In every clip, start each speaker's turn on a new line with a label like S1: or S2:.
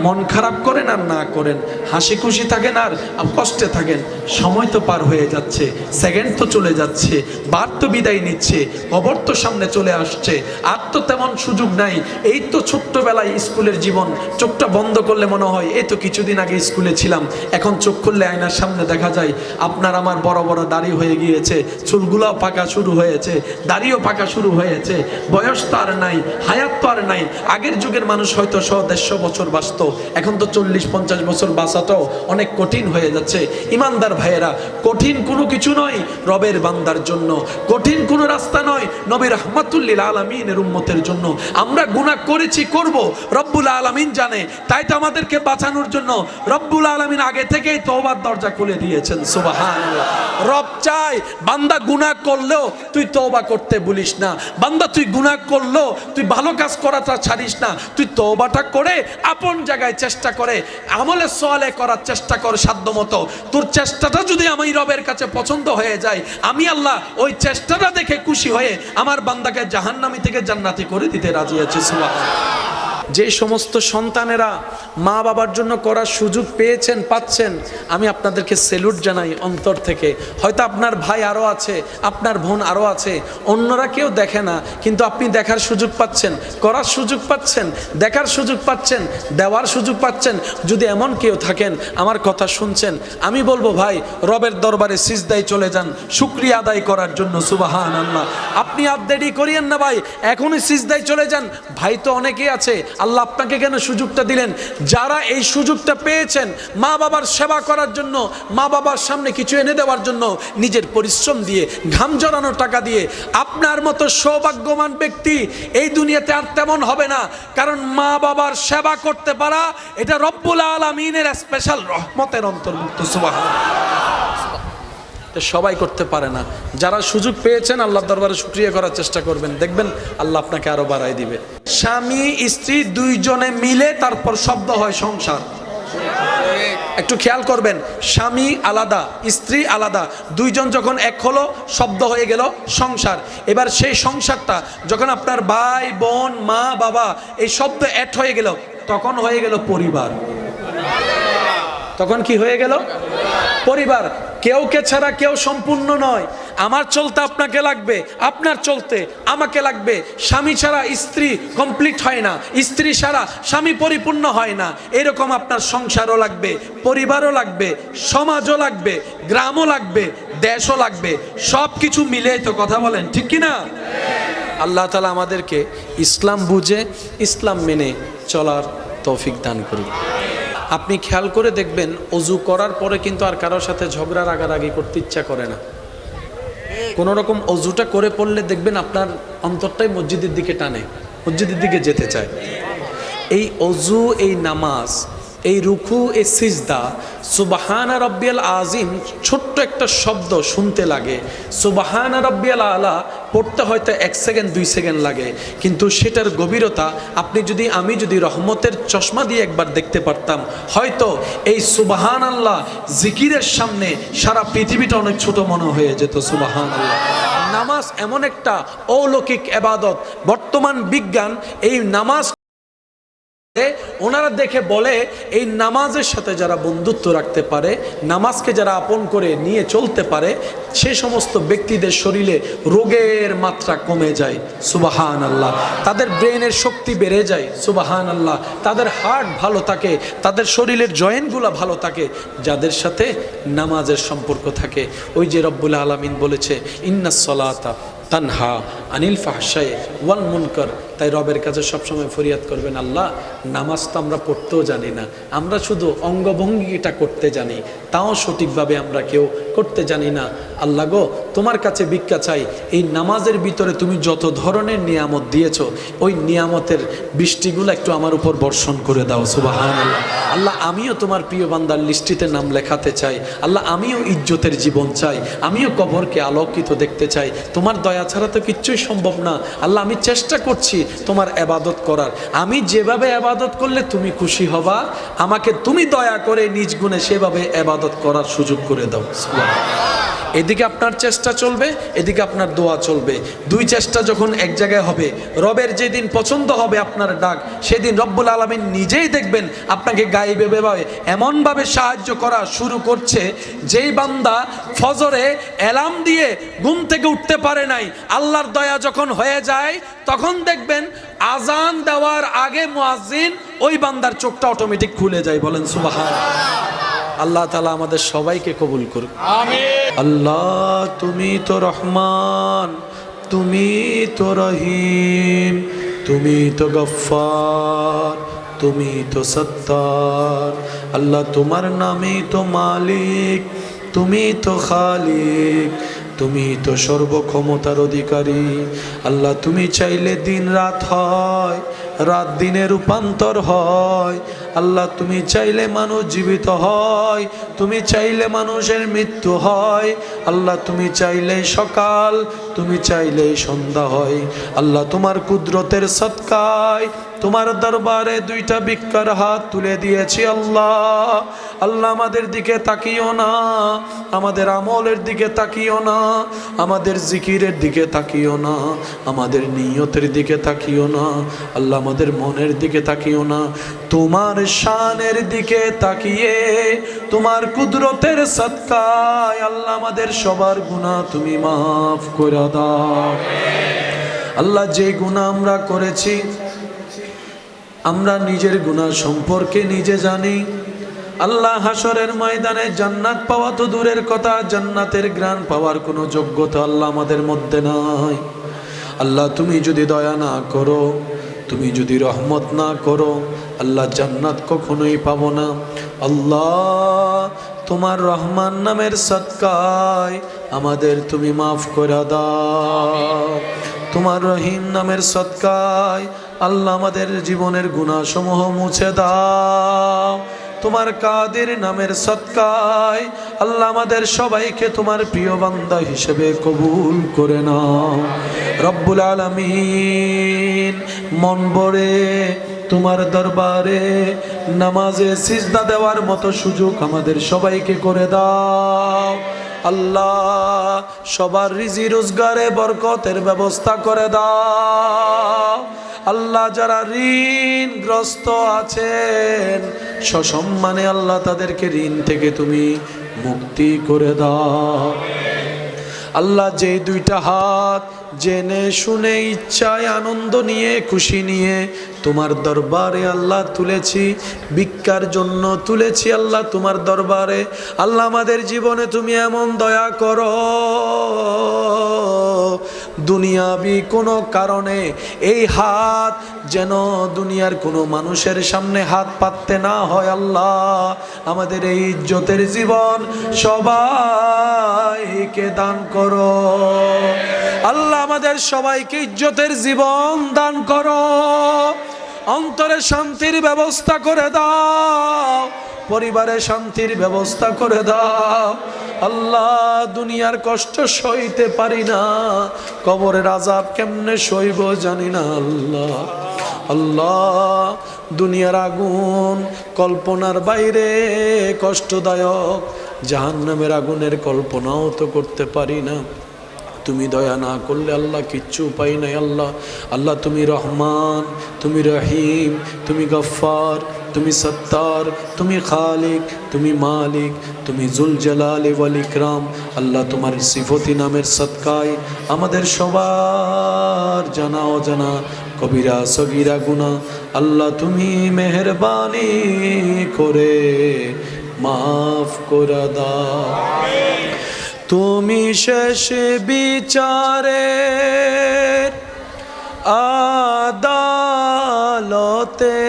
S1: মন খারাপ করেন আর না করেন, হাসি খুশি থাকেন আর কষ্টে থাকেন, সময় তো পার হয়ে যাচ্ছে, সেকেন্ড তো চলে যাচ্ছে, বার তো বিদায় নিচ্ছে, কবর তো সামনে চলে আসছে, আর তো তেমন সুযোগ নাই। এই তো ছোট্টবেলায় স্কুলের জীবন, চোখটা বন্ধ করলে মনে হয় এই তো কিছুদিন আগে স্কুলে ছিলাম। এখন চোখ খুললে আয়নার সামনে দেখা যায় আপনার আমার বড় বড় দাড়ি হয়ে গিয়েছে, চুলগুলো পাকা শুরু হয়েছে, দাড়িও পাকা শুরু হয়েছে, বয়স তো আর নাই, হায়াত তো আর নাই। আগের যুগের মানুষ হয়তো 100-150 বছর বাঁচত, এখন তো 40-50 বছর বাঁচাটাও অনেক কঠিন হয়ে যাচ্ছে। ইমানদার ভাইয়েরা, কঠিন কোনো কিছু নয় রবের বান্দার জন্য, কঠিন কোনো রাস্তা নয় নবী রাহমাতুল লিল আলামিনের উম্মতের জন্য। আমরা গুনাহ করেছি, করব, রব্বুল আলামিন জানে, তাই তো আমাদেরকে বাঁচানোর জন্য রব্বুল আলামিন আগে থেকেই তওবার দরজা খুলে দিয়েছেন। সুবহানাল্লাহ। রব চায় বান্দা গুনাহ করলেও তুই তওবা করতে ভুলিস না, বান্দা তুই গুনাহ করলেও তুই ভালো কাজ করাটা ছাড়িস না, তুই তওবাটা করে আপন জায়গায় চেষ্টা করে আমলে সালেহ করার চেষ্টা কর সাধ্যমতো। তোর চেষ্টাটা যদি আমি রবের কাছে পছন্দ হয়ে যায়, আমি আল্লাহ ওই চেষ্টাটা দেখে খুশি হয়ে আমার বান্দাকে জাহান্নামী থেকে জান্নাতি করে দিতে রাজি আছি। সুবহানাল্লাহ। যে সমস্ত সন্তানেরা মা বাবার জন্য করার সুযোগ পেয়েছেন, পাচ্ছেন, আমি আপনাদেরকে স্যালুট জানাই অন্তর থেকে। হয়তো আপনার ভাই আরও আছে, আপনার বোন আরও আছে, অন্যরা কেউ দেখে না, কিন্তু আপনি দেখার সুযোগ পাচ্ছেন, করার সুযোগ পাচ্ছেন, দেখার সুযোগ পাচ্ছেন, দেওয়ার সুযোগ পাচ্ছেন। যদি এমন কেউ থাকেন আমার কথা শুনছেন, আমি বলবো ভাই রবের দরবারে সিজদায় চলে যান শুকরিয়া আদায় করার জন্য। সুবহানাল্লাহ। আপনি আর দেরি করিয়েন না ভাই, এখনই সিজদায় চলে যান। ভাই তো অনেকেই আছে, আল্লাহ আপনাকে কেন সুযোগটা দিলেন? যারা এই সুযোগটা পেয়েছেন মা বাবার সেবা করার জন্য, মা বাবার সামনে কিছু এনে দেওয়ার জন্য নিজের পরিশ্রম দিয়ে, ঘাম জড়ানো টাকা দিয়ে, আপনার মতো সৌভাগ্যবান ব্যক্তি এই দুনিয়াতে আর তেমন হবে না। কারণ মা বাবার সেবা করতে পারা এটা রব্বুল আলামিনের স্পেশাল রহমতের অন্তর্ভুক্ত। সুবহানাল্লাহ। সবাই করতে পারে না। যারা সুযোগ পেয়েছেন আল্লাহর দরবারে শুকরিয়া করার চেষ্টা করবেন, দেখবেন আল্লাহ আপনাকে আরো বাড়ায় দিবে। স্বামী স্ত্রী দুইজনে মিলে তারপর শব্দ হয় সংসার। একটু খেয়াল করবেন, স্বামী আলাদা স্ত্রী আলাদা, দুইজন যখন এক হলো শব্দ হয়ে গেল সংসার। এবার সেই সংসারটা যখন আপনার ভাই বোন মা বাবা এই শব্দ এক হয়ে গেল, তখন হয়ে গেল পরিবার। তখন কি হয়ে গেল? পরিবার। কেউ কে ছাড়া কেউ সম্পূর্ণ নয়। আমার চলতে আপনাকে লাগবে, আপনার চলতে আমাকে লাগবে। স্বামী ছাড়া স্ত্রী কমপ্লিট হয় না, স্ত্রী ছাড়া স্বামী পরিপূর্ণ হয় না। এরকম আপনার সংসারও লাগবে, পরিবারও লাগবে, সমাজও লাগবে, গ্রামও লাগবে, দেশও লাগবে। সব কিছু মিলে তো কথা বলেন, ঠিক কিনা? আল্লাহ তাআলা আমাদেরকে ইসলাম বুঝে ইসলাম মেনে চলার তৌফিক দান করুন। আপনি খেয়াল করে দেখবেন অজু করার পরে কিন্তু আর কারোর সাথে ঝগড়া রাগারাগি করতে ইচ্ছা করে না। কোনো রকম অজুটা করে পড়লে দেখবেন আপনার অন্তরটাই মসজিদের দিকে টানে, মসজিদের দিকে যেতে চায়। এই অজু, এই নামাজ, এই রুকু, এই সিজদা, সুবহানা রাব্বিয়াল আযীম ছোট্ট একটা শব্দ শুনতে লাগে, সুবহানা রাব্বিয়াল আলা পড়তে হয়তো 1 সেকেন্ড 2 সেকেন্ড লাগে, কিন্তু সেটার গভীরতা আমি যদি রহমতের চশমা দিয়ে একবার দেখতে পারতাম, হয়তো এই সুবহানাল্লাহ জিকিরের সামনে সারা পৃথিবীটা অনেক ছোট মনে হয়ে যেত। সুবহানাল্লাহ। নামাজ এমন একটা অলৌকিক ইবাদত, বর্তমান বিজ্ঞান এই নামাজ ওনারা দেখে বলে এই নামাজের সাথে যারা বন্ধুত্ব রাখতে পারে, নামাজকে যারা আপন করে নিয়ে চলতে পারে, সে সমস্ত ব্যক্তিদের শরীরে রোগের মাত্রা কমে যায়। সুবহানাল্লাহ। তাদের ব্রেনের শক্তি বেড়ে যায়। সুবহানাল্লাহ। তাদের হার্ট ভালো থাকে, তাদের শরীরের জয়েন্টগুলো ভালো থাকে যাদের সাথে নামাজের সম্পর্ক থাকে। ওই যে রব্বুল আলামিন বলেছে ইন্নাস সালাতা তানহা আনিল ফাহশাই ওয়াল মুনকার। তাই রবের কাছে সবসময় ফরিয়াদ করবেন, আল্লাহ নামাজ তো আমরা পড়তেও জানি না, আমরা শুধু অঙ্গভঙ্গিটা করতে জানি, তাও সঠিকভাবে আমরা কেউ করতে জানি না। আল্লাহ গো, তোমার কাছে ভিক্ষা চাই, এই নামাজের ভিতরে তুমি যত ধরনের নিয়ামত দিয়েছো, ওই নিয়ামতের বৃষ্টিগুলো একটু আমার উপর বর্ষণ করে দাও। সুবহানাল্লাহ। আল্লাহ, আমিও তোমার প্রিয় বান্দার লিস্টিতে নাম লেখাতে চাই। আল্লাহ, আমিও ইজ্জতের জীবন চাই, আমিও কবরকে আলোকিত দেখতে চাই। তোমার দয়া ছাড়া তো কিচ্ছুই সম্ভব না। আল্লাহ, আমি চেষ্টা করছি তোমার ইবাদত করার, আমি যেভাবে ইবাদত করলে তুমি খুশি হবা, আমাকে তুমি দয়া করে নিজ গুণে সেভাবে ইবাদত করার সুযোগ করে দাও। সুবহানাল্লাহ। এদিকে আপনার চেষ্টা চলবে, এদিকে আপনার দোয়া চলবে। দুই চেষ্টা যখন এক জায়গায় হবে, রবের যেদিন পছন্দ হবে আপনার ডাক, সেদিন রব্বুল আলামিন নিজেই দেখবেন আপনাকে গায়েবে ভাবে এমনভাবে সাহায্য করা শুরু করছে, যেই বান্দা ফজরে অ্যালার্ম দিয়ে ঘুম থেকে উঠতে পারে নাই, আল্লাহর দয়া যখন হয়ে যায় তখন দেখবেন আজান দেওয়ার আগে মুয়াজ্জিন ওই বান্দার চোখটা অটোমেটিক খুলে যায়। বলেন সুবহানাল্লাহ। আল্লাহ তাআলা আমাদের সবাইকে কবুল করুন, আমিন। আল্লাহ তুমি তো রহমান, তুমি তো রহিম, তুমি তো গফফার, তুমি তো সত্তার। আল্লাহ তোমার নামই তো মালিক, তুমি তো খালিক, তুমি তো সর্বক্ষমতার অধিকারী। আল্লাহ তুমি চাইলে দিন রাত হয়, রাত দিনে রূপান্তর হয়। আল্লাহ তুমি চাইলে মানুষ জীবিত হয়, তুমি চাইলে মানুষের মৃত্যু হয়। আল্লাহ তুমি চাইলে সকাল, তুমি চাইলে সন্ধ্যা হয়। আল্লাহ তোমার কুদরতের সদকায় তোমার দরবারে দুইটা ভিক্ষার হাত তুলে দিয়েছি। আল্লাহ আল্লাহ আমাদের দিকে তাকিও না, আমাদের আমলের দিকে তাকিও না, আমাদের জিকিরের দিকে তাকিও না, আমাদের নিয়তের দিকে তাকিও না। আল্লাহ আমাদের মনের দিকে তাকিও না, তোমার শানের দিকে তাকিয়ে তোমার কুদরতের সদকায় আল্লাহ আমাদের সবার গুনাহ তুমি মাফ করে দাও। আল্লাহ যে গুনাহ আমরা করেছি, আমরা নিজের গুনাহ সম্পর্কে নিজে জানি। আল্লাহ হাসরের ময়দানে জান্নাত পাওয়া তো দূরের কথা, জান্নাতের ঘ্রাণ পাওয়ার কোনো যোগ্যতা আল্লাহ আমাদের মধ্যে নাই। আল্লাহ তুমি যদি দয়া না করো, তুমি যদি রহমত না করো, আল্লাহ জান্নাত কখনোই পাবো না। আল্লাহ তোমার রহমান নামের সদকায় আমাদের তুমি মাফ করে দাও। তোমার রহিম নামের সদকায় আল্লাহ আমাদের জীবনের গুনাহসমূহ মুছে দাও। তোমার কাদের নামের সদকায় আল্লাহ আমাদের সবাইকে তোমার প্রিয় বান্দা হিসেবে কবুল করে নাও। রব্বুল আলামিন মন ভরে তোমার দরবারে নামাজে সিজদা দেওয়ার মতো সুযোগ আমাদের সবাইকে করে দাও। আল্লাহ সবার রিজি রোজগারে বরকতের ব্যবস্থা করে দাও। আল্লাহ যারা ঋণগ্রস্ত আছেন সসম্মানে আল্লাহ তাদেরকে ঋণ থেকে তুমি মুক্তি করে দাও। আল্লাহ যে দুইটা হাত জেনে শুনে ইচ্ছায় আনন্দ নিয়ে খুশি নিয়ে তোমার দরবারে আল্লাহ তুলেছি, ভিক্ষার জন্য তুলেছি আল্লাহ তোমার দরবারে। আল্লাহ আমাদের জীবনে তুমি এমন দয়া করো, দুনিয়াবি কোনো কারণে এই হাত যেন দুনিয়ার কোনো মানুষের সামনে হাত পাততে না হয়। আল্লাহ আমাদের এই ইজ্জতের জীবন সবাইকে দান করো। আল্লাহ আমাদের সবাইকে ইজ্জতের জীবন দান করো। অন্তরে শান্তির ব্যবস্থা করে দাও, পরিবারে শান্তির ব্যবস্থা করে দাও। আল্লাহ দুনিয়ার কষ্ট সইতে পারি না, কবরের আযাব কেমনে সইব জানি না। আল্লাহ আল্লাহ দুনিয়ার আগুন কল্পনার বাইরে কষ্টদায়ক, জাহান্নামের আগুনের কল্পনাও তো করতে পারি না। তুমি দয়া না করলে আল্লাহ কিচ্ছু উপায় নাই। আল্লাহ আল্লাহ তুমি রহমান, তুমি রহিম, তুমি গফফার, তুমি সত্তার, তুমি খালিক, তুমি মালিক, তুমি জুল জালালি ওয়াল ইকরাম। আল্লাহ তোমার সিফতি নামের সদকায় আমাদের সবার জানা অজানা কবিরা সগীরা গুনাহ আল্লাহ তুমি মেহেরবানি করে মাফ করে দাও। তুমি শেষ বিচারে আদালতে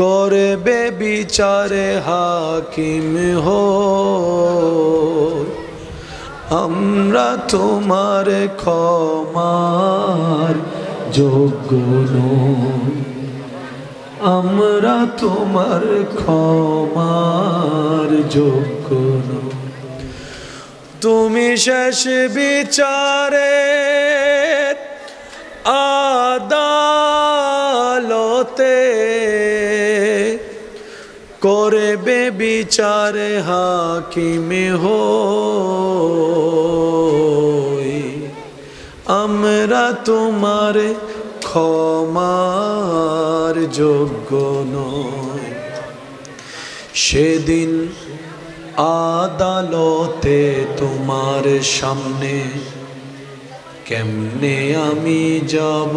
S1: করবে বিচারে হাকিম হো। আমরা তোমার ক্ষমার যোগ্য নই, আমরা তোমার ক্ষমার যোগ্য নই। তুমি শেষ বিচারে আদালতে করবে বিচারে হাকিমে হই, আমরা তোমার ক্ষমার যোগ্য নই। সেদিন আদালতে তোমার সামনে কেমনে আমি যাব,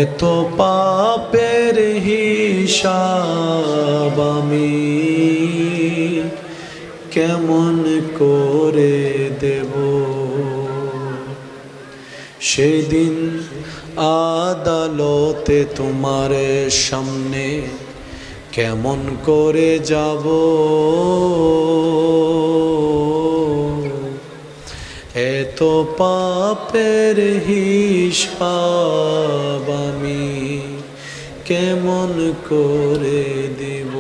S1: এত পাপের হিসাব আমি কেমন করে দেব। সেদিন আদালতে তোমার সামনে কেমন করে যাব, এত পাপের হিসাব আমি কেমন করে দিব।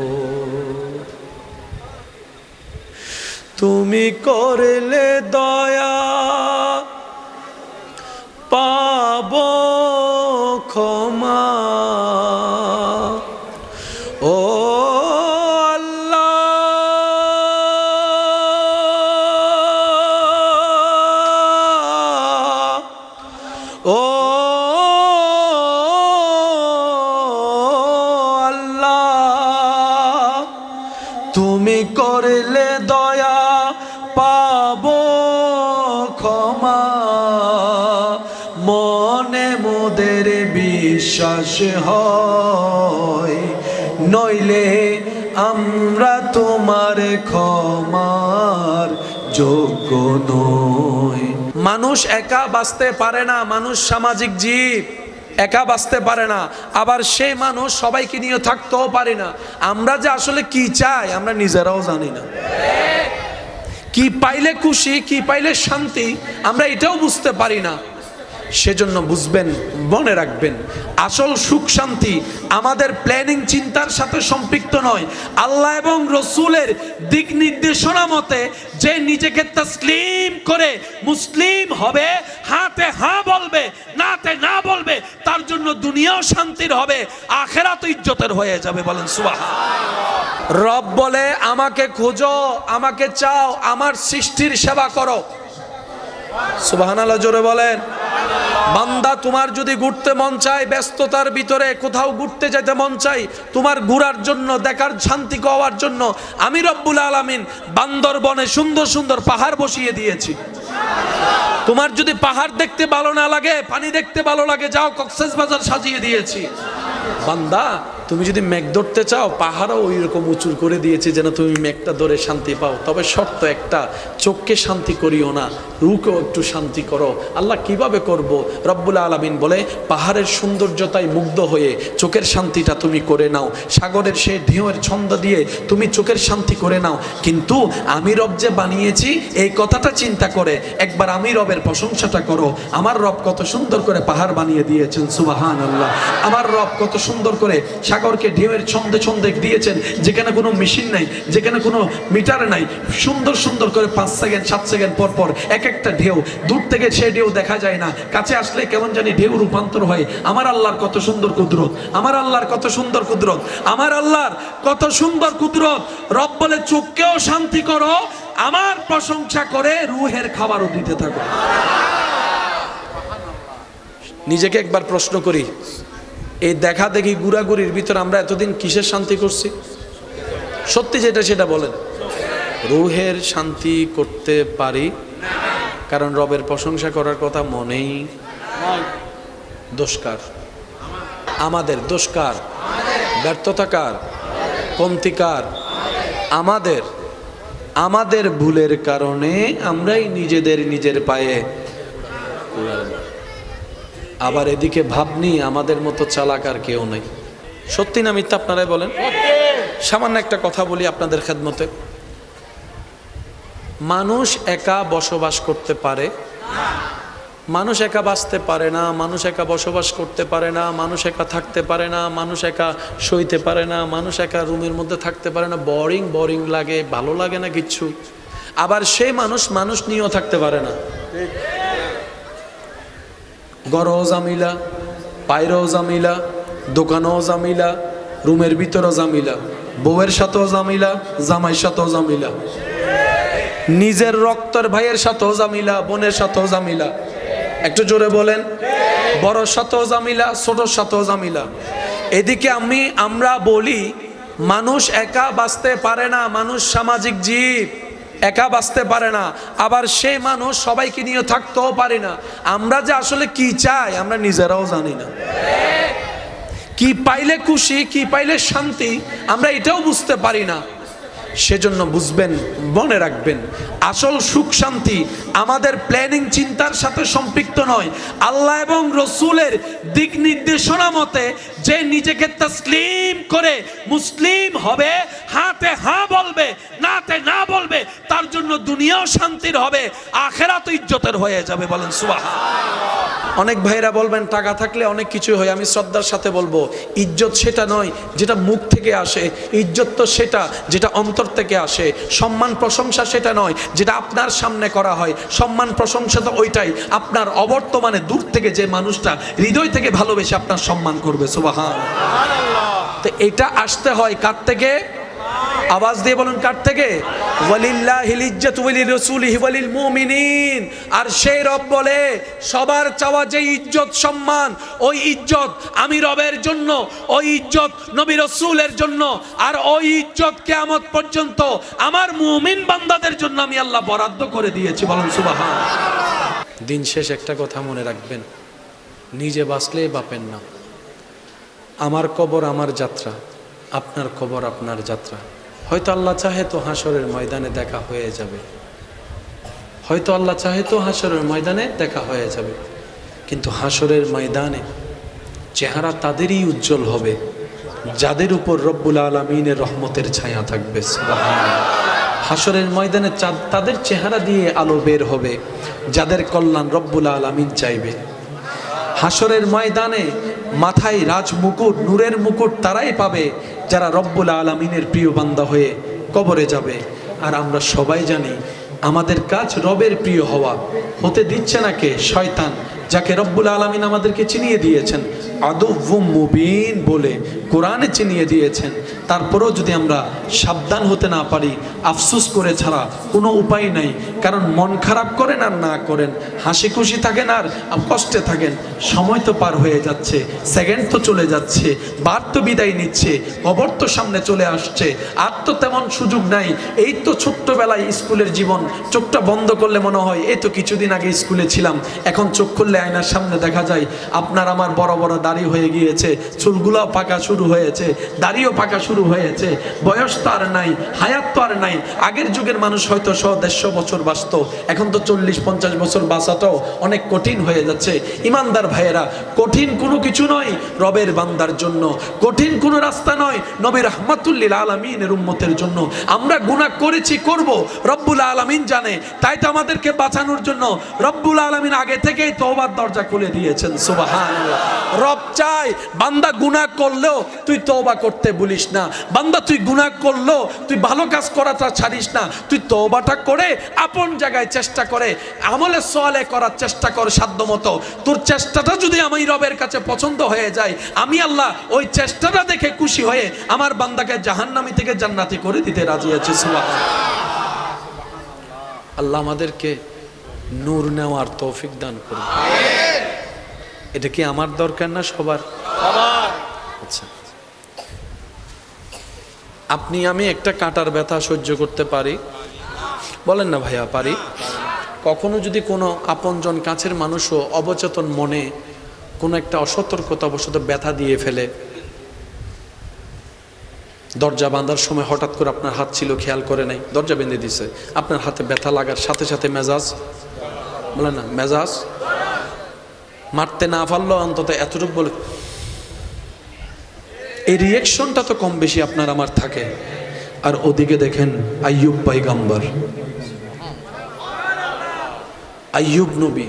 S1: তুমি করলে দয়া পাব ক্ষমা, ও আল্লাহ, ও আল্লাহ, তুমি করলে দয়া পাব ক্ষমা, মনে মোদের বিশ্বাস হয়, নইলে আমরা তোমার ক্ষমার যোগ্য নই। মানুষ একা বাঁচতে পারে না, মানুষ সামাজিক জীব, একা বাঁচতে পারে না। আবার সেই মানুষ সবাইকে নিয়ে থাকতেও পারে না। আমরা যে আসলে কি চাই আমরা নিজেরাও জানি না। কি পাইলে খুশি, কি পাইলে শান্তি, আমরা এটাও বুঝতে পারি না। সেজন্য বুঝবেন, মনে রাখবেন, আসল সুখ শান্তি আমাদের প্ল্যানিং চিন্তার সাথে সম্পৃক্ত নয়। আল্লাহ এবং রসুলের দিক নির্দেশনা মতে যে নিজেকে তসলিম করে মুসলিম হবে, হাতে হ্যাঁ বলবে, নাতে না বলবে, তার জন্য দুনিয়াও শান্তির হবে, আখেরাত ইজ্জতের হয়ে যাবে। বলেন সুবহানাল্লাহ। রব বলে আমাকে খোঁজো, আমাকে চাও, আমার সৃষ্টির সেবা করো। সুবহানাল্লাহ জোরে বলেন। বান্দা তোমার যদি ঘুরতে মন চায়, ব্যস্ততার ভিতরে কোথাও ঘুরতে যেতে মন চাই, তোমার ঘোরার জন্য, দেখার শান্তি পাওয়ার জন্য আমি রব্বুল আলামিন বান্দরবনে সুন্দর সুন্দর পাহাড় বসিয়ে দিয়েছি। তোমার যদি পাহাড় দেখতে ভালো না লাগে, পানি দেখতে ভালো লাগে, যাও কক্সবাজার সাজিয়ে দিয়েছি। বান্দা তুমি যদি মেঘ ধরতে চাও, পাহাড়ও ওই রকম উঁচু করে দিয়েছে যেন তুমি মেঘটা ধরে শান্তি পাও। তবে শর্ত একটা, চোখকে শান্তি করিও না, রূহকেও একটু শান্তি করো। আল্লাহ কিভাবে করব? রব্বুল আলামিন বলে পাহাড়ের সৌন্দর্যতায় মুগ্ধ হয়ে চোখের শান্তিটা তুমি করে নাও, সাগরের সেই ঢেউয়ের ছন্দ দিয়ে তুমি চোখের শান্তি করে নাও। কিন্তু আমি রব যে বানিয়েছি এই কথাটা চিন্তা করে একবার আমি রবের প্রশংসাটা করো। আমার রব কত সুন্দর করে পাহাড় বানিয়ে দিয়েছেন, সুবহানাল্লাহ। আমার রব কত সুন্দর করে সাগরকে ঢেউয়ের ছন্দে ছন্দে দিয়েছেন, যেখানে কোনো মেশিন নাই, যেখানে কোনো মিটার নাই। সুন্দর সুন্দর করে 5 সেকেন্ড 7 সেকেন্ড পর পর এক একটা ঢেউ, দূর থেকে সে ঢেউ দেখা যায় না, কাছে আসলে কেমন জানি ঢেউ রূপান্তর হয়। আমার আল্লাহর কত সুন্দর কুদরত, আমার আল্লাহর কত সুন্দর কুদরত, আমার আল্লাহর কত সুন্দর কুদরত। রব বলে চোখকেও শান্তি করো, আমার প্রশংসা করে রুহের খাবারও দিতে থাকো। নিজেকে একবার প্রশ্ন করি, এই দেখা দেখি ঘুরাঘুরির ভিতর আমরা এতদিন কিসের শান্তি করছি? সত্যি যেটা সেটা বলেন। রুহের শান্তি করতে পারি, কারণ রবের প্রশংসা করার কথা মনেই দোষকার। আমাদের দোষকার, ব্যর্থতাকার, কমতিকার আমাদের। আমাদের ভুলের কারণে আমরাই নিজের পায়ে। আবার এদিকে ভাবনি আমাদের মতো চালাক আর কেউ নেই। সত্যি না মিথ্যা আপনারাই বলেন? সামান্য একটা কথা বলি আপনাদের খেদমতে। মানুষ একা বসবাস করতে পারে, মানুষ একা বাঁচতে পারে না, মানুষ একা বসবাস করতে পারে না, মানুষ একা থাকতে পারে না, মানুষ একা সইতে পারে না, মানুষ একা রুমের মধ্যে থাকতে পারে না, বোরিং বোরিং লাগে, ভালো লাগে না কিচ্ছু। আবার সেই মানুষ মানুষ নিয়েও থাকতে পারে না। গরও জামিলা, বাইরেও জামিলা, দোকানেও জামিলা, রুমের ভিতরেও জামিলা, বউয়ের সাথেও জামিলা, জামাইয়ের সাথেও জামিলা, নিজের রক্তের ভাইয়ের সাথেও জামিলা, বোনের সাথেও জামিলা। একটু জোরে বলেন। বড়র সাথেও জামিলা, ছোটর সাথেও জামিলা। এদিকে আমরা বলি মানুষ একা বাঁচতে পারে না, মানুষ সামাজিক জীব, একা বাঁচতে পারে না। আবার সেই মানুষ সবাইকে নিয়ে থাকতেও পারে না। আমরা যে আসলে কি চাই আমরা নিজেরাও জানি না। কি পাইলে খুশি, কি পাইলে শান্তি, আমরা এটাও বুঝতে পারি না। সেজন্য বুঝবেন, মনে রাখবেন, আসল সুখ শান্তি আমাদের প্ল্যানিং চিন্তার সাথে সম্পৃক্ত নয়। আল্লাহ এবং রসুলের দিক নির্দেশনা মতে যে নিজেকে তসলিম করে মুসলিম হবে, হাতে হ্যাঁ বলবে, নাতে না বলবে, তার জন্য দুনিয়াও শান্তির হবে, আখেরাত ইজ্জতের হয়ে যাবে। বলেন সুবহানাল্লাহ। অনেক ভাইরা বলবেন টাকা থাকলে অনেক কিছু হয়। আমি শ্রদ্ধার সাথে বলবো, ইজ্জত সেটা নয় যেটা মুখ থেকে আসে, ইজ্জত তো সেটা যেটা অন্তর থেকে আসে। সম্মান প্রশংসা সেটা নয় যেটা আপনার সামনে করা হয়। সম্মান প্রশংসা তো ওইটাই আপনার অবর্তমানে দূর থেকে যে মানুষটা হৃদয় থেকে ভালোবেসে আপনার সম্মান করবে। সুবহানাল্লাহ। তো এটা আসতে হয় কার থেকে? আওয়াজ দিয়ে বলুন, কার থেকে? ওয়ালিল্লাহিল ইজ্জাতু ওয়ালিরাসূলিহি ওয়ালিল মুমিনিন। আর সেই রব বলে সবার চাওয়া যে ইজ্জত সম্মান, ওই ইজ্জত আমি রবের জন্য, ওই ইজ্জত নবী রাসূলের জন্য, আর ওই ইজ্জত কিয়ামত পর্যন্ত আমার মুমিন বান্দাদের জন্য আমি আল্লাহ বরাদ্দ করে দিয়েছি। বলুন সুবহানাল্লাহ। দিন শেষ একটা কথা মনে রাখবেন, নিজে বাঁচলে বাপের না। আমার কবর আমার যাত্রা, আপনার কবর আপনার যাত্রা। হয়তো আল্লাহ চাহে তো হাসরের ময়দানে দেখা হয়ে যাবে, হয়তো আল্লাহ চাহে তো হাসরের ময়দানে দেখা হয়ে যাবে। কিন্তু হাসরের ময়দানে চেহারা তাদেরই উজ্জ্বল হবে যাদের উপর রব্বুল আলামিনের রহমতের ছায়া থাকবে। সুবহানাল্লাহ। হাসরের ময়দানে তাদের চেহারা দিয়ে আলো বের হবে যাদের কল্যাণ রব্বুল আলামিন চাইবে। হাসরের ময়দানে মাথায় রাজ মুকুট, নূরের মুকুট তারাই পাবে যারা রব্বুল আলামিনের প্রিয় বান্দা হয়ে কবরে যাবে। আর আমরা সবাই জানি আমাদের কাজ রবের প্রিয় হওয়া, হতে দিচ্ছে না কে? শয়তান, যাকে রব্বুল আলামিন আমাদেরকে চিনিয়ে দিয়েছেন আদুউম মুবিন বলে, কোরআনে চিনিয়ে দিয়েছেন। তারপরেও যদি আমরা সাবধান হতে না পারি, আফসোস করে ছাড়া কোনো উপায় নাই। কারণ মন খারাপ করেন আর না করেন, হাসি খুশি থাকেন আর কষ্টে থাকেন, সময় তো পার হয়ে যাচ্ছে, সেকেন্ড তো চলে যাচ্ছে, বার তো বিদায় নিচ্ছে, কবর তো সামনে চলে আসছে, আর তো তেমন সুযোগ নাই। এই তো ছোট্টবেলায় স্কুলের জীবন, চোখটা বন্ধ করলে মনে হয় এই তো কিছুদিন আগে স্কুলে ছিলাম। এখন চোখ খুললে আয়নার সামনে দেখা যায় আপনার আমার বড় বড় দাড়ি হয়ে গিয়েছে, চুলগুলো পাকা শুরু হয়েছে, দাড়িও পাকা শুরু হয়েছে, বয়স তো আর নাই, হায়াত তো আর নাই। আগের যুগের মানুষ হয়তো 100-150 বছর বাঁচত, এখন তো 40-50 বছর বাঁচাটাও অনেক কঠিন হয়ে যাচ্ছে। ইমানদার ভাইয়েরা, কঠিন কোনো কিছু নয় রবের বান্দার জন্য, কঠিন কোনো রাস্তা নয় নবী রাহমাতুল লিল আলামিনের উম্মতের জন্য। আমরা গুনাহ করেছি, করব, রব্বুল আলামিন জানে। তাই তো আমাদেরকে বাঁচানোর জন্য রব্বুল আলামিন আগে থেকেই তওবার দরজা খুলে দিয়েছেন। সুবহানাল্লাহ। রব চাই বান্দা গুনাহ করলেও তুই তওবা করতে ভুলিস না। বান্দা তুই গুনাহ করলেও তুই ভালো কাজ করাটা ছাড়িস না। তুই তওবাটা করে আপন জায়গায় চেষ্টা করে আমলে সালেহ করার চেষ্টা কর সাধ্যমতো। তোর চেষ্টাটা যদি আমি রবের কাছে পছন্দ হয়ে যায়, আমি আল্লাহ ওই চেষ্টাটা দেখে খুশি হয়ে আমার বান্দাকে জাহান্নামী থেকে জান্নাতি করে দিতে রাজি আছি। সুবহানাল্লাহ। আল্লাহ আমাদেরকে নূর নেওয়ার তৌফিক দান করুন। এটা কি আমার দরকার না সবার? আচ্ছা, আপনি আমি একটা কাঁটার ব্যথা সহ্য করতে পারি, বলেন না ভাইয়া? পারি। কখনো যদি কোনো আপনজন কাছের মানুষও অবচেতন মনে কোনো একটা অসতর্কতাবশত ব্যথা দিয়ে ফেলে, দরজা বাঁধার সময় হঠাৎ করে আপনার হাত ছিল, খেয়াল করে নাই, দরজা বেঁধে দিছে, আপনার হাতে ব্যথা লাগার সাথে সাথে মেজাজ, বলেন না মেজাজ, মারতে না পারলেও অন্তত এতটুকু বলে, এই রিয়েকশনটা তো কম বেশি আপনার আমার থাকে। আর ওদিকে দেখেন আইয়ুব পয়গম্বর, আইয়ুব নবী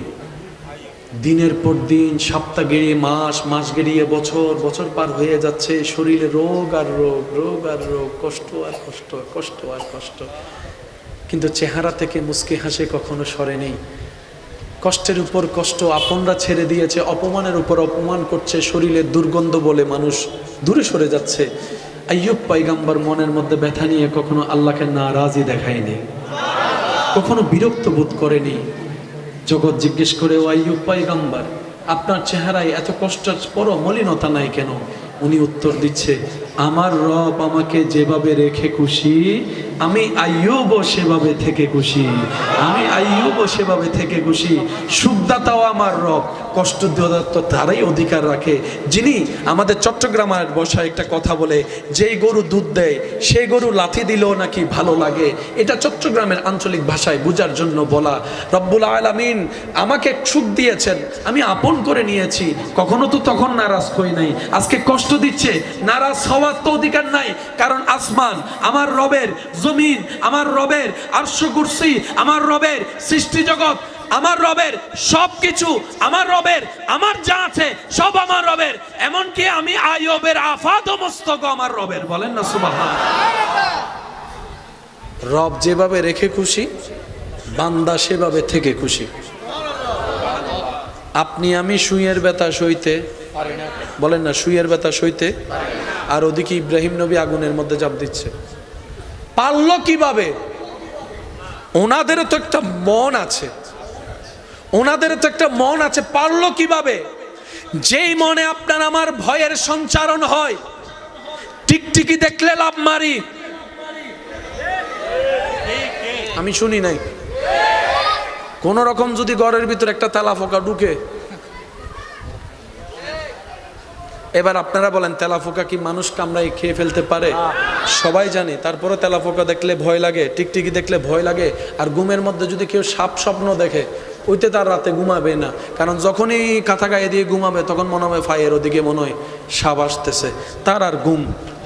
S1: দিনের পর দিন, সপ্তাহ গড়িয়ে মাস, মাস গড়িয়ে বছর, বছর পার হয়ে যাচ্ছে, শরীরে রোগ আর রোগ, রোগ আর রোগ, কষ্ট আর কষ্ট, কষ্ট আর কষ্ট, কিন্তু চেহারা থেকে মুচকি হাসি কখনো সরে নেই। কষ্টের উপর কষ্ট, আপনরা ছেড়ে দিয়েছে, অপমানের উপর অপমান করছে, শরীরের দুর্গন্ধ বলে মানুষ দূরে সরে যাচ্ছে। আইয়ুব পয়গম্বর মনের মধ্যে ব্যথা নিয়ে কখনো আল্লাহকে নারাজি দেখায়নি, কখনো বিরক্ত বোধ করেনি। জগৎ জিজ্ঞেস করে, ও আইয়ুব পয়গম্বর, আপনার চেহারায় এত কষ্টের পরও মলিনতা নাই কেন? উনি উত্তর দিচ্ছে, আমার রব আমাকে যেভাবে রেখে খুশি, আমি আইয়ুবও সেভাবে থেকে খুশি, আমি আইয়ুবও সেভাবে থেকে খুশি। সুখদাতাও আমার রব, কষ্ট দেওয়ার তো তারাই অধিকার রাখে। যিনি আমাদের চট্টগ্রামের ভাষায় একটা কথা বলে, যেই গরু দুধ দেয় সেই গরু লাথি দিলেও নাকি ভালো লাগে। এটা চট্টগ্রামের আঞ্চলিক ভাষায় বোঝার জন্য বলা। রব্বুল আলামিন আমাকে সুখ দিয়েছেন, আমি আপন করে নিয়েছি, কখনো তো তখন নারাজ করি নাই। আজকে কষ্ট দিচ্ছে, নারাজ হওয়ার তো অধিকার নাই, কারণ আসমান আমার রবের, জমিন আমার রবের, আরশ কুরসি আমার রবের, সৃষ্টি জগৎ আমার রবের, সবকিছু আমার রবের, আমার যা আছে সব আমার রবের। এমনকি আমি আইয়ুবের আফাদ ও মস্তক আমার রবের। বলেন না সুবহানাল্লাহ। রব যেভাবে রেখে খুশি, বান্দা সেভাবে থেকে খুশি। আপনি আমি সুইয়ের ব্যথা সইতে পারি না, বলেন না সুইয়ের ব্যথা সইতে, আর ওদিকে ইব্রাহিম নবী আগুনের মধ্যে জাপ দিচ্ছে। পারলো কিভাবে? ওনাদেরও তো একটা মন আছে, ওনাদেরও তো একটা মন আছে। পারলো কিভাবে? যেই মনে আপনার আমার ভয়ের সঞ্চারণ হয়, টিকটিকি দেখলে লাভ মারি। আমি শুনি নাই, কোন রকম যদি ঘরের ভিতর একটা তেলাপোকা ঢুকে, এবার আপনারা বলেন তেলাপোকা কি মানুষ কামড়াই খেয়ে ফেলতে পারে? সবাই জানে। তারপরে তেলাপোকা দেখলে ভয় লাগে, টিকটিকি দেখলে ভয় লাগে। আর ঘুমের মধ্যে যদি কেউ সাপ স্বপ্ন দেখে, ওইতে তার রাতে ঘুমাবে না, কারণ যখনই কাঁথা গায়ে দিয়ে ঘুমাবে তখন মনে হয় ফায়ের ওদিকে মনে হয় সাপ আসতেছে, তার আর ঘুম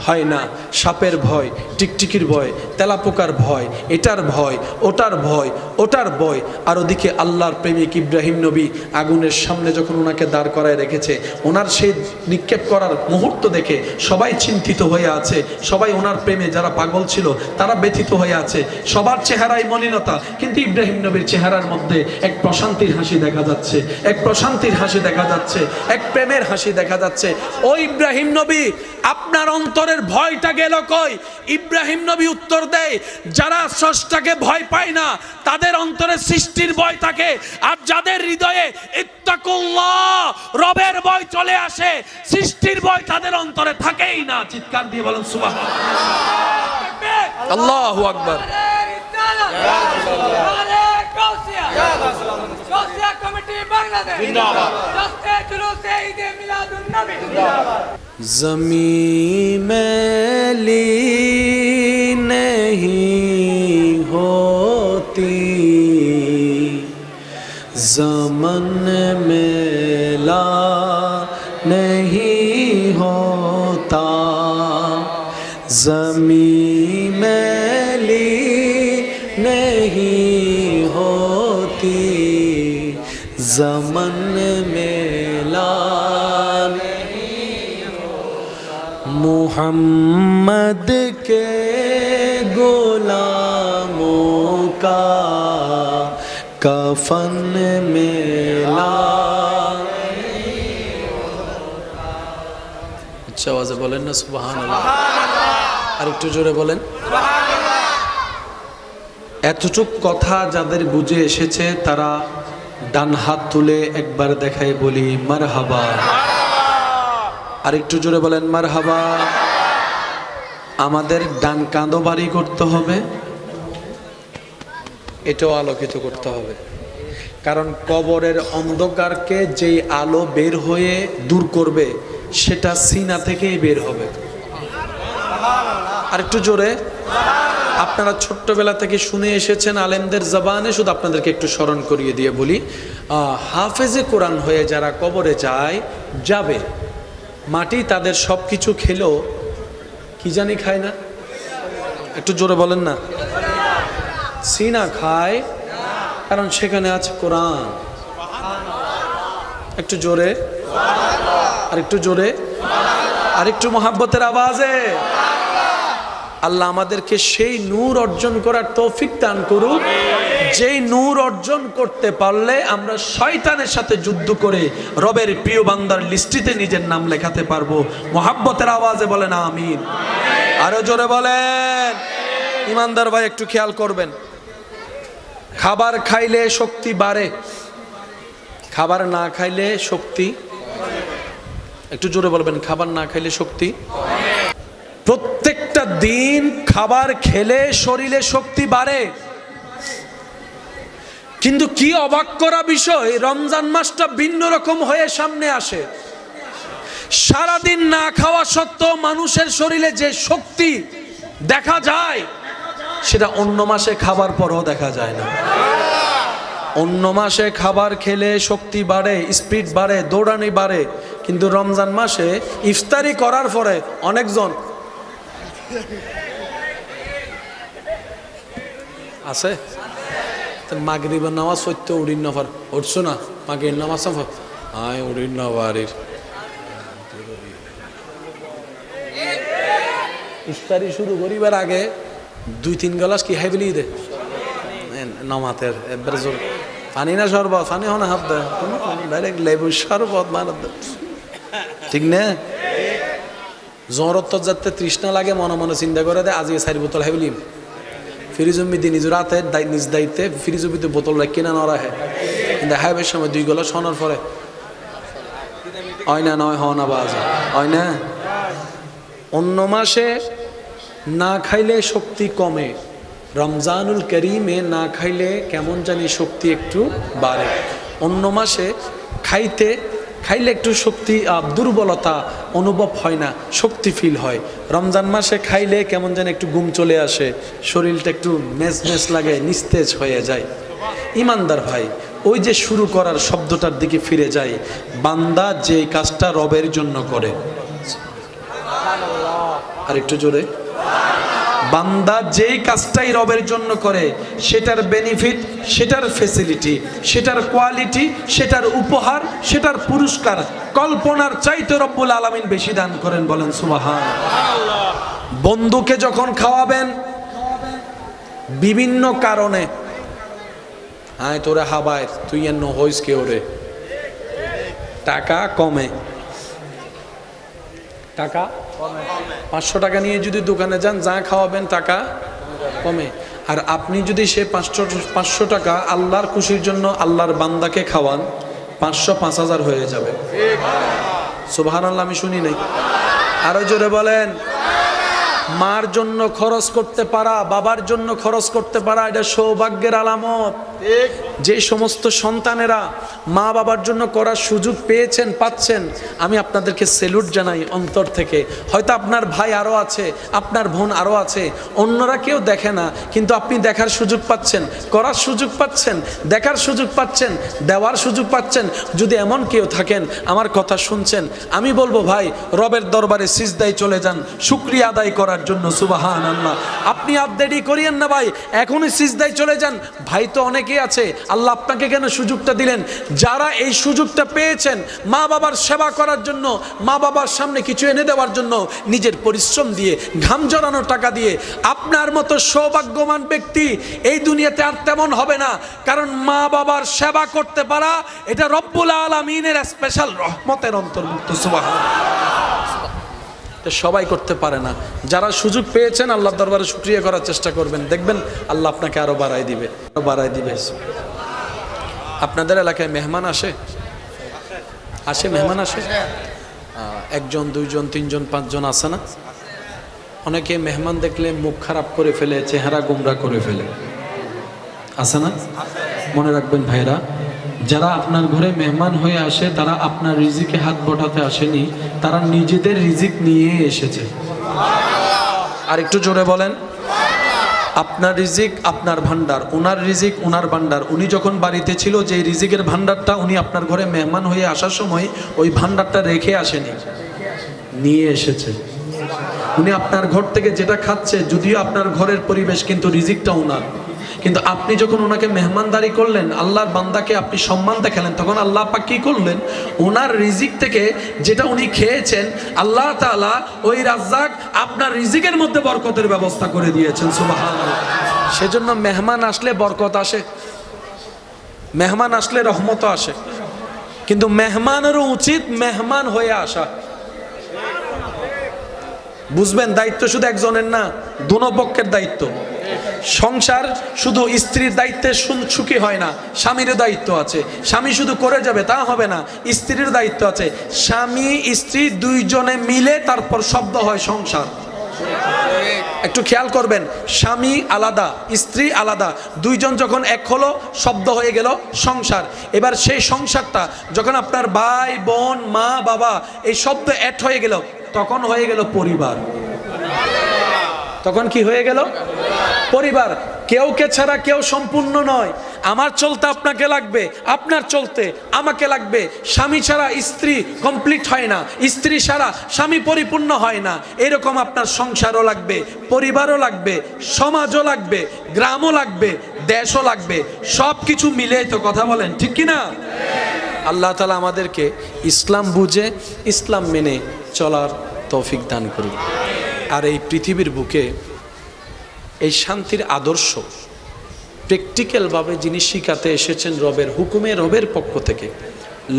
S1: হয় না। সাপের ভয়, টিকটিকির ভয়, তেলাপোকার ভয়, এটার ভয়, ওটার ভয়, ওটার ভয়। আর ওদিকে আল্লাহর প্রেমিক ইব্রাহিম নবী আগুনের সামনে যখন ওনাকে দাঁড় করায় রেখেছে, ওনার সেই নিক্ষেপ করার মুহূর্ত দেখে সবাই চিন্তিত হয়ে আছে, সবাই ওনার প্রেমে যারা পাগল ছিল তারা ব্যথিত হয়ে আছে। সবার চেহারায় মলিনতা, কিন্তু ইব্রাহিম নবীর চেহারার মধ্যে এক প্রশান্তির হাসি দেখা যাচ্ছে, এক প্রশান্তির হাসি দেখা যাচ্ছে, এক প্রেমের হাসি দেখা যাচ্ছে। ও ইব্রাহিম নবী, আপনার অন্তরের ভয়টা গেল কই? ইব্রাহিম নবী উত্তর দেয়, যারা স্রষ্টাকে ভয় পায় না তাদের অন্তরে সৃষ্টির ভয় থাকে, আর যাদের হৃদয়ে ইত্তাকুল্লাহ রবের ভয় চলে আসে, সৃষ্টির ভয় তাদের অন্তরে থাকেই না। চিৎকার দিয়ে বলেন সুবহানাল্লাহ, আল্লাহু আকবার। ज़मीं मैली नहीं होती, ज़मन मेला नहीं होता, ज़मीं मैली नहीं होती, ज़मन मेला मुहम्मद के गुलामों का कफन मेला। अच्छा आवाज़े बोलें ना सुबहानाल्लाह, আর একটু জোরে বলেন সুবহানাল্লাহ। এতটুক কথা যাদের বুঝে এসেছে তারা ডান হাত তুলে একবার দেখায় বলি মারহাবা। আর একটু জোরে বলেন মারহাবা। আমাদের ডান কাঁধও বাড়ি করতে হবে, এটাও আলোকিত করতে হবে, কারণ কবরের অন্ধকারকে যেই আলো বের হয়ে দূর করবে সেটা সিনা থেকেই বের হবে। আর একটু জোরে। আপনারা ছোট্টবেলা থেকে শুনে এসেছেন আলেমদের জবানে, শুধু আপনাদেরকে একটু স্মরণ করিয়ে দিয়ে বলি, হাফেজে কোরআন হয়ে যারা কবরে যাবে, মাটি তাদের সব কিছু খেলেও কি জানি খায় না, একটু জোরে বলেন না, সিনা খায়, কারণ সেখানে আছে কোরআন। একটু জোরে, আর একটু জোরে, আর একটু মহাব্বতের আওয়াজে। আল্লাহ আমাদেরকে সেই নূর অর্জন করার তৌফিক দান করুক যেই নূর অর্জন করতে পারলে আমরা শয়তানের সাথে যুদ্ধ করে রবের প্রিয় বান্দার লিস্টিতে নিজের নাম লেখাতে পারবো। মোহাব্বতের আওয়াজে বলেন আমিন। আরো জোরে বলেন। ইমানদার ভাই একটু খেয়াল করবেন, খাবার খাইলে শক্তি বাড়ে, খাবার না খাইলে শক্তি, একটু জোরে বলবেন, খাবার না খাইলে শক্তি। প্রত্যেকটা দিন খাবার খেলে শরীরে শক্তি বাড়ে, কিন্তু কি অবাক করা বিষয়, রমজান মাসটা ভিন্ন রকম হয়ে সামনে আসে। সারাদিন না খাওয়া সত্ত্বেও মানুষের শরীরে যে শক্তি দেখা যায় সেটা অন্য মাসে খাবার পরও দেখা যায় না। অন্য মাসে খাবার খেলে শক্তি বাড়ে, স্পিড বাড়ে, দৌড়ানি বাড়ে, কিন্তু রমজান মাসে ইফতারি করার পরে অনেকজন আছে মাগরিবের নামাজ সত্য উড়িন নফার উঠছো না, মাগরিবের নামাজ আয় উড়িন নবারির ইফতারি শুরু করিবার আগে 2-3 গ্লাস কি হেভলি দে নামাতের এবার জোর পানি না শরবত, পানি হন হাত দেয় ডাইরেক্ট লেবু শরবত মারা দেয়, ঠিক না? জ্বরত যাতে তৃষ্ণা লাগে মনে মনে চিন্তা করে দেয় আজকে 4 বোতল হেভলি ফ্রিজ উম্মিদি নিজ রাতে নিজ দায়িত্বে ফ্রিজ উম্মিদি বোতল রাখি না নরা হয়, কিন্তু হাইবের সময় 2 গ্লাস শোনার পরে হয় না, নয় হন আবাজ হয় না। অন্য মাসে না খাইলে শক্তি কমে, রমজানুল করিমে না খাইলে কেমন জানি শক্তি একটু বাড়ে। অন্য মাসে খাইলে একটু শক্তি দুর্বলতা অনুভব হয় না, শক্তি ফিল হয়। রমজান মাসে খাইলে কেমন যেন একটু ঘুম চলে আসে, শরীরটা একটু মেজ লাগে, নিস্তেজ হয়ে যায়। ইমানদার ভাই, ওই যে শুরু করার শব্দটার দিকে ফিরে যায়, বান্দা যে কাজটা রবের জন্য করে, আর একটু জোরে, বান্দা যেই কাজটাই রবের জন্য করে সেটার বেনিফিট, সেটার ফ্যাসিলিটি, সেটার কোয়ালিটি, সেটার উপহার, সেটার পুরস্কার কল্পনার চাইতে রব্বুল আলামিন বেশি দান করেন, বলেন সুবহানাল্লাহ। বন্ধুকে যখন খাওয়াবেন বিভিন্ন কারণে, আয় তোরে হাবায় তুই এন হইস কে ওরে, টাকা কমে, টাকা 500 টাকা নিয়ে যদি দোকানে যান, যা খাওয়াবেন টাকা কমে। আর আপনি যদি সে 500 টাকা আল্লাহর খুশির জন্য আল্লাহর বান্দাকে খাওয়ান, 500-5000 হয়ে যাবে। সুবহানাল্লাহ, আমি শুনি নাই, আরো জোরে বলেন। মার জন্য খরচ করতে পারা, বাবার জন্য খরচ করতে পারা, এটা সৌভাগ্যের আলামত। যে সমস্ত সন্তানেরা মা বাবার জন্য করার সুযোগ পেয়েছেন, পাচ্ছেন, আমি আপনাদেরকে স্যালুট জানাই অন্তর থেকে। হয়তো আপনার ভাই আরও আছে, আপনার বোন আরও আছে, অন্যরা কেউ দেখে না, কিন্তু আপনি দেখার সুযোগ পাচ্ছেন, করার সুযোগ পাচ্ছেন, দেখার সুযোগ পাচ্ছেন, দেওয়ার সুযোগ পাচ্ছেন। যদি এমন কেউ থাকেন আমার কথা শুনছেন, আমি বলবো ভাই রবের দরবারে সিজদায় চলে যান শুকরিয়া আদায় করার জন্য। সুবহানাল্লাহ। আপনি আর দেরি করিয়েন না ভাই, এখনই সিজদায় চলে যান। ভাই তো অনেকেই আছে, আল্লাহ আপনাকে কেন সুযোগটা দিলেন? যারা এই সুযোগটা পেয়েছেন মা বাবার সেবা করার জন্য, মা বাবার সামনে কিছু এনে দেওয়ার জন্য, নিজের পরিশ্রম দিয়ে, ঘাম জড়ানো টাকা দিয়ে, আপনার মতো সৌভাগ্যবান ব্যক্তি এই দুনিয়াতে আর তেমন হবে না। কারণ মা বাবার সেবা করতে পারা এটা রব্বুল আলামিনের স্পেশাল রহমতের অন্তর্ভুক্ত। সুবহানাল্লাহ। সবাই করতে পারে না। যারা সুযোগ পেয়েছেন আল্লাহর দরবারে শুকরিয়া করার চেষ্টা করবেন, দেখবেন আল্লাহ আপনাকে আরো বাড়ায় দিবে, আরো বাড়ায় দিবে। আপনাদের এলাকায় মেহমান আসে, মেহমান আসে, 1 জন 2 জন 3 জন 5 জন আসে না? অনেকে মেহমান দেখলে মুখ খারাপ করে ফেলে, চেহারা গোমরা করে ফেলে, আসে না? মনে রাখবেন ভাইরা, যারা আপনার ঘরে মেহমান হয়ে আসে তারা আপনার রিজিকে হাত বটাতে আসেনি, তারা নিজেদের রিজিক নিয়ে এসেছে। আর একটু জোরে বলেন। আপনার রিজিক আপনার ভান্ডার, ওনার রিজিক ওনার ভান্ডার। উনি যখন বাড়িতে ছিল, যে রিজিকের ভান্ডারটা উনি আপনার ঘরে মেহমান হয়ে আসার সময় ওই ভান্ডারটা রেখে আসেনি, নিয়ে এসেছে। উনি আপনার ঘর থেকে যেটা খাচ্ছে, যদিও আপনার ঘরের পরিবেশ, কিন্তু রিজিকটা ওনার। কিন্তু আপনি যখন ওনাকে মেহমানদারি করলেন, আল্লাহর বান্দাকে আপনি সম্মান দেখালেন, তখন আল্লাহ পাক কি করলেন? ওনার রিজিক থেকে যেটা উনি খেয়েছেন, আল্লাহ তাআলা ওই রাজ্জাক আপনার রিজিকের মধ্যে বরকতের ব্যবস্থা করে দিয়েছেন। সুবহানাল্লাহ। সেজন্য মেহমান আসলে বরকত আসে। মেহমান আসলে রহমত আসে, কিন্তু মেহমানেরও উচিত মেহমান হয়ে আসা। বুঝবেন, দায়িত্ব শুধু একজনের না, দুনো পক্ষের দায়িত্ব। সংসার শুধু স্ত্রীর দায়িত্বে সুখী হয় না, স্বামীরও দায়িত্ব আছে। স্বামী শুধু করে যাবে তা হবে না, স্ত্রীর দায়িত্ব আছে। স্বামী স্ত্রী দুইজনে মিলে তারপর শব্দ হয় সংসার। একটু খেয়াল করবেন, স্বামী আলাদা স্ত্রী আলাদা, দুইজন যখন এক হলো শব্দ হয়ে গেল সংসার। এবার সেই সংসারটা যখন আপনার ভাই বোন মা বাবা এই শব্দ এক হয়ে গেল, তখন হয়ে গেল পরিবার। তখন কি হয়ে গেল? পরিবার। কেউ কে ছাড়া কেউ সম্পূর্ণ নয়। আমার চলতে আপনাকে লাগবে, আপনার চলতে আমাকে লাগবে। স্বামী ছাড়া স্ত্রী কমপ্লিট হয় না, স্ত্রী ছাড়া স্বামী পরিপূর্ণ হয় না। এরকম আপনার সংসারও লাগবে, পরিবারও লাগবে, সমাজও লাগবে, গ্রামও লাগবে, দেশও লাগবে। সব কিছু মিলে তো কথা বলেন, ঠিক কি না? আল্লাহ তাআলা আমাদেরকে ইসলাম বুঝে ইসলাম মেনে চলার তৌফিক দান করুন। আর এই পৃথিবীর বুকে এই শান্তির আদর্শ প্র্যাকটিক্যালভাবে যিনি শিখাতে এসেছেন রবের হুকুমে, রবের পক্ষ থেকে,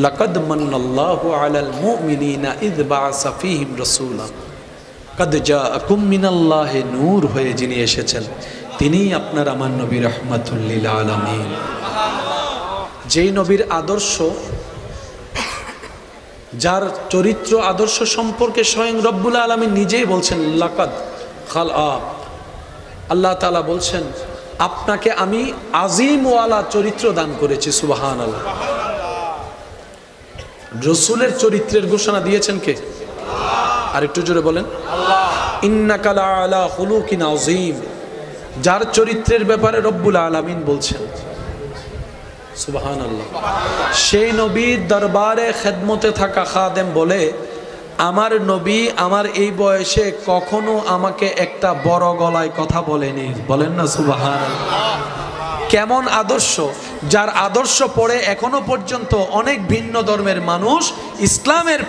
S1: লাকাদ মান্নাল্লাহু আলাল মুমিনিনা ইয বাআসা ফীহিম রাসূলা কাদ জাআকুম মিনাল্লাহি নূর হয়ে যিনি এসেছেন, তিনিই আপনার আমার নবী রাহমাতুল লিল আলামিন। যেই নবীর আদর্শ, যার চরিত্র আদর্শ সম্পর্কে স্বয়ং রব্বুল আলামিন নিজেই বলছেন লাকাদ খালা, আল্লাহ তাআলা বলছেন আপনাকে আমি আজিমওয়ালা চরিত্র দান করেছি। সুবহানাল্লাহ। রাসূলের চরিত্রের ঘোষণা দিয়েছেন কে? আর একটু জোরে বলেন আল্লাহ। ইন্নাকা লাআলা খুলুকিন আযীম, যার চরিত্রের ব্যাপারে রব্বুল আলামিন বলছেন। সুবহানাল্লাহ। সেই নবীর দরবারে খেদমতে থাকা খাদেম বলে, আমার নবী আমার এই বয়সে কখনো আমাকে একটা বড় গলায় কথা বলেনি। বলেন না সুবহানাল্লাহ। কেমন আদর্শ, যার আদর্শ পড়ে এখনো পর্যন্ত অনেক ভিন্ন ধর্মের মানুষ ইসলামের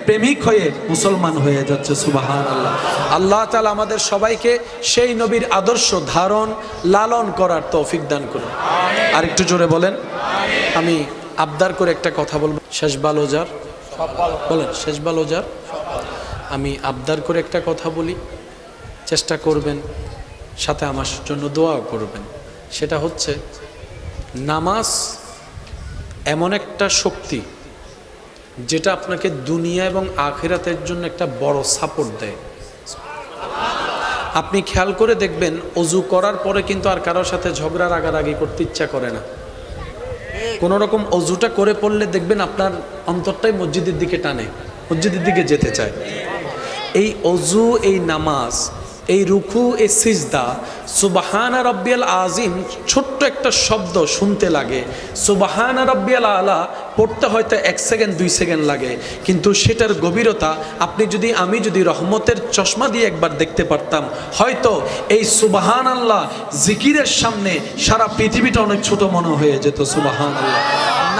S1: প্রেমিক হয়ে মুসলমান হয়ে যাচ্ছে। সুবহানাল্লাহ। আল্লাহ তাআলা আমাদের সবাইকে সেই নবীর আদর্শ ধারণ লালন করার তৌফিক দান করুন। আর একটু জোরে বলেন। আমি আবদার করে একটা কথা বলবো, শেষ বালোজার বলেন, শেষ বালোজার। আমি আবদার করে একটা কথা বলি, চেষ্টা করবেন, সাথে আমার জন্য দোয়াও করবেন। সেটা হচ্ছে, নামাজ এমন একটা শক্তি যেটা আপনাকে দুনিয়া এবং আখিরাতের জন্য একটা বড় সাপোর্ট দেয়। আপনি খেয়াল করে দেখবেন, অজু করার পরে কিন্তু আর কারোর সাথে ঝগড়া রাগারাগি করতে ইচ্ছা করে না। কোনো রকম অজুটা করে পড়লে দেখবেন আপনার অন্তরটাই মসজিদের দিকে টানে, মসজিদের দিকে যেতে চায়। এই অজু, এই নামাজ, এই রুকু, এই সিজদা, সুবহানা রাব্বিয়াল আযীম ছোট্ট একটা শব্দ শুনতে লাগে, সুবহানা রাব্বিয়াল আলা পড়তে হয়তো 1 সেকেন্ড 2 সেকেন্ড লাগে, কিন্তু সেটার গভীরতা আমি যদি রহমতের চশমা দিয়ে একবার দেখতে পারতাম, হয়তো এই সুবহানাল্লাহ জিকিরের সামনে সারা পৃথিবীটা অনেক ছোট মনে হয়ে যেত। সুবহানাল্লাহ।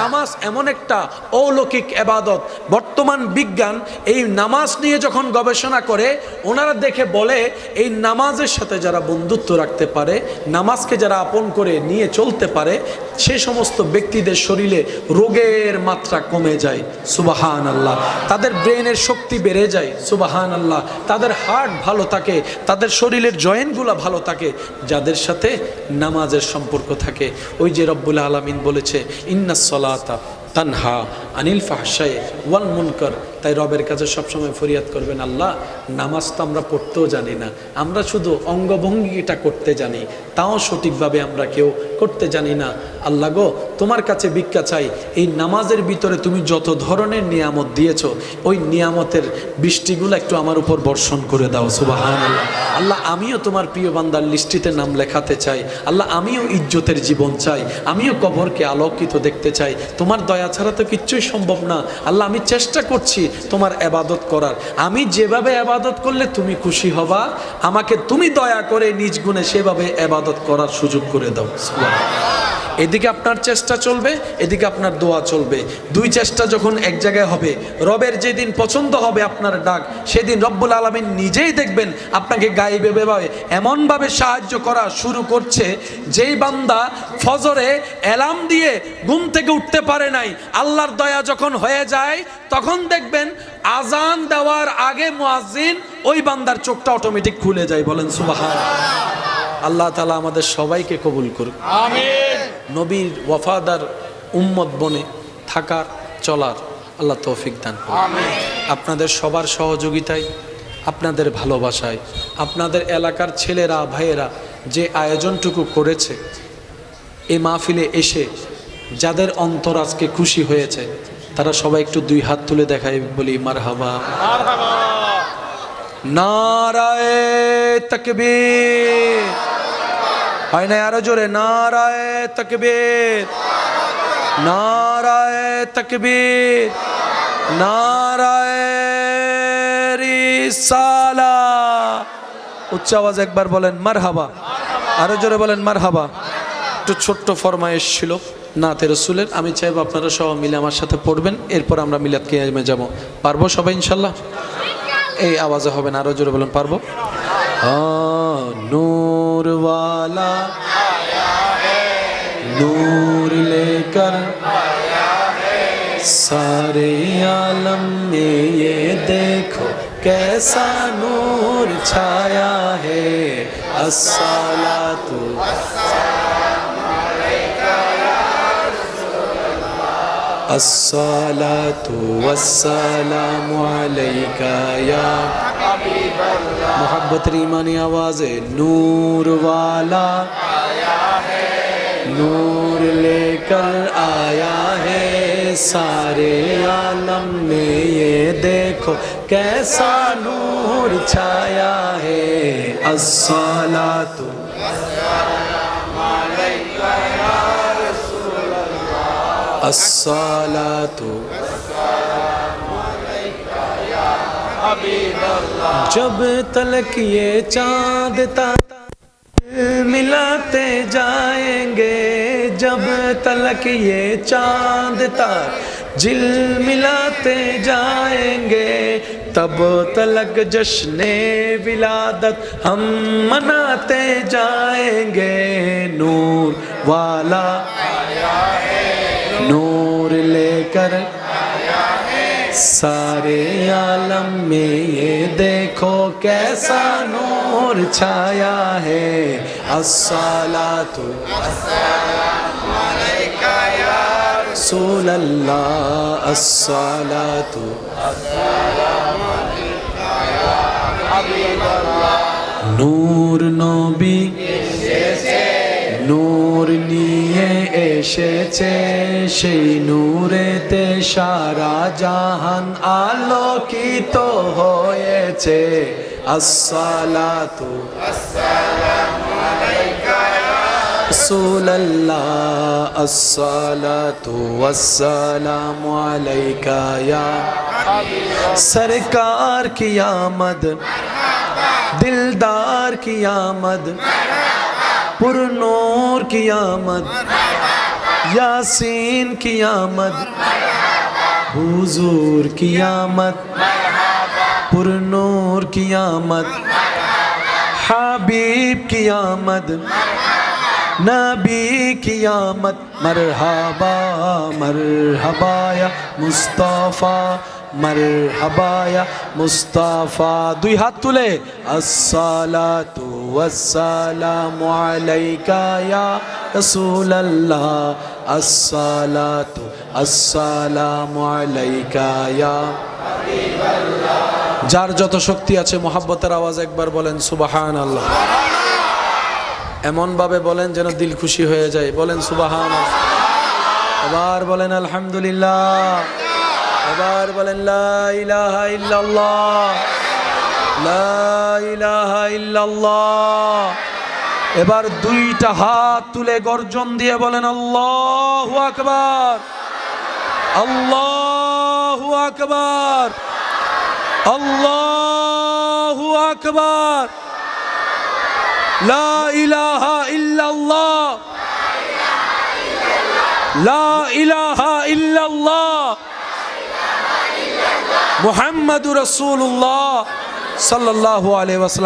S1: নামাজ এমন একটা অলৌকিক ইবাদত, বর্তমান বিজ্ঞান এই নামাজ নিয়ে যখন গবেষণা করে, ওনারা দেখে বলে এই নামাজের সাথে যারা বন্ধুত্ব রাখতে পারে, নামাজকে যারা আপন করে নিয়ে চলতে পারে, সে সমস্ত ব্যক্তিদের শরীরে রোগের মাত্রা কমে যায়। সুবহানাল্লাহ। তাদের ব্রেনের শক্তি বেড়ে যায়। সুবহানাল্লাহ। তাদের হার্ট ভালো থাকে, তাদের শরীরের জয়েন্টগুলো ভালো থাকে, যাদের সাথে নামাজের সম্পর্ক থাকে। ওই যে রব্বুল আলামিন বলেছে, ইন্নাস সালাতা তানহা আনিল ফাহশাই ওয়াল মুনকার। তাই রবের কাছে সবসময় ফরিয়াদ করবেন, আল্লাহ নামাজ তো আমরা পড়তেও জানি না, আমরা শুধু অঙ্গভঙ্গিটা করতে জানি, তাও সঠিকভাবে আমরা কেউ করতে জানি না। আল্লাহ গো, তোমার কাছে ভিক্ষা চাই, এই নামাজের ভিতরে তুমি যত ধরনের নিয়ামত দিয়েছো, ওই নিয়ামতের বৃষ্টিগুলো একটু আমার উপর বর্ষণ করে দাও। সুবহানাল্লাহ। আল্লাহ, আমিও তোমার প্রিয় বান্দার লিস্টিতে নাম লেখাতে চাই। আল্লাহ, আমিও ইজ্জতের জীবন চাই, আমিও কবরকে আলোকিত দেখতে চাই। তোমার দয়া ছাড়া তো কিচ্ছুই সম্ভব না। আল্লাহ, আমি চেষ্টা করছি তোমার ইবাদত করার। আমি যেভাবে ইবাদত করলে তুমি খুশি হবা, আমাকে তুমি দয়া করে নিজ গুণে সেভাবে ইবাদত করার সুযোগ করে দাও। সুবহানাল্লাহ। এদিকে আপনার চেষ্টা চলবে, এদিকে আপনার দোয়া চলবে। দুই চেষ্টা যখন এক জায়গায় হবে, রবের যেদিন পছন্দ হবে আপনার ডাক, সেদিন রব্বুল আলামিন নিজেই দেখবেন আপনাকে গায়েবে ভাবে এমনভাবে সাহায্য করা শুরু করছে, যেই বান্দা ফজরে অ্যালার্ম দিয়ে ঘুম থেকে উঠতে পারে নাই, আল্লাহর দয়া যখন হয়ে যায় তখন দেখবেন আজান দেওয়ার আগে মুয়াজ্জিন ওই বান্দার চোখটা অটোমেটিক খুলে যায়। বলেন সুবহানাল্লাহ। আল্লাহ তাআলা আমাদের সবাইকে কবুল করুন, আমিন। নবীর ওয়াফাদার উম্মত বনে থাকার চলার আল্লাহ তৌফিক দান করুন, আমিন। আপনাদের সবার সহযোগিতায়, আপনাদের ভালোবাসায়, আপনাদের এলাকার ছেলেরা ভাইয়েরা যে আয়োজনটুকু করেছে, এই মাহফিলে এসে যাদের অন্তর আজকে খুশি হয়েছে তারা সবাই একটু দুই হাত তুলে দেখায়, বলি মারহাবা, মারহাবা। নারায়ে তাকবীর, হয় না আরো জোরে, নারায়ে তাকবীর, নারায়ে তাকবীর, নারায়ে রিসালাহ। উচ্চ আওয়াজ একবার বলেন মারহাবা, আরো জোরে বলেন মারহাবা। একটু ছোট্ট ফরমায়েশ ছিল নাতে রসুলের, আমি চাইবো আপনারা সবাই মিলে আমার সাথে পড়বেন, এরপর আমরা মিলাদ কিয়ামে যাব। পারবো সবাই ইনশাল্লাহ? এই আওয়াজে হবে না, আরো জোরে বলেন পারবো। নূর वाला नूर लेकर सारे आलम में ये देखो कैसा नूर छाया है। अस्सलातु अस्सलातु वस्सलामु अलैका या हबीबल्लाह। मोहब्बत ईमानी आवाज़े नूर वाला आया है, नूर लेकर आया है सारे आलम में ये देखो कैसा नूर छाया है। अस्सलातु अस्सलातु जब तलक ये चाँद तारा मिलाते जाएंगे, जब तलक ये चाँद तारा जिल मिलाते जाएंगे, तब तलक जश्ने विलादत हम मनाते जाएंगे। नूर वाला नूर लेकर सारे आलम में ये देखो कैसा नूर छाया है। अस्सलातु अलैका या रसूल अल्लाह, अस्सलातु नूर नबी নূর নিয়ে এসেছে, সেই নূরেতে সারা জাহান আলোকিত হয়েছে। আসসালাতু আসসালামু আলাইকা ইয়া রাসূলুল্লাহ, আসসালাতু ওয়াসসালামু আলাইকা ইয়া হাবিবাল্লাহ। সরকার কি আমদ, দিলদার কি আমদ, पुरनूर की आमद, यासीन की आमद, हुजूर की आमद, पुरनूर की आमद, हबीब की आमद, नबी की आमद। मरहबा मरहबा या मुस्तफा, मरहबा या मुस्तफा। दुई हाथ तुले। अस्सलातु वस्सलामु अलैका या रसूलल्लाह, अस्सलातु अस्सलामु अलैका या हबीबल्लाह। যার যত শক্তি আছে মোহাব্বতের আওয়াজ একবার বলেন সুবহানাল্লাহ। এমন ভাবে বলেন যেন দিল খুশি হয়ে যায়। বলেন সুবহানাল্লাহ। এবার বলেন আলহামদুলিল্লাহ। এবার বলেন লা ইলাহা ইল্লাল্লাহ, লা ইলাহা ইল্লাল্লাহ। এবার দুইটা হাত তুলে গর্জন দিয়ে বলেন আল্লাহু আকবার, আল্লাহু আকবার, আল্লাহু আকবার। লা ইলাহা ইল্লাল্লাহ,
S2: লা ইলাহা ইল্লাল্লাহ মুহাম্মাদুর রাসূলুল্লাহ সাল্লাল্লাহু আলাইহি ওয়াসাল্লাম।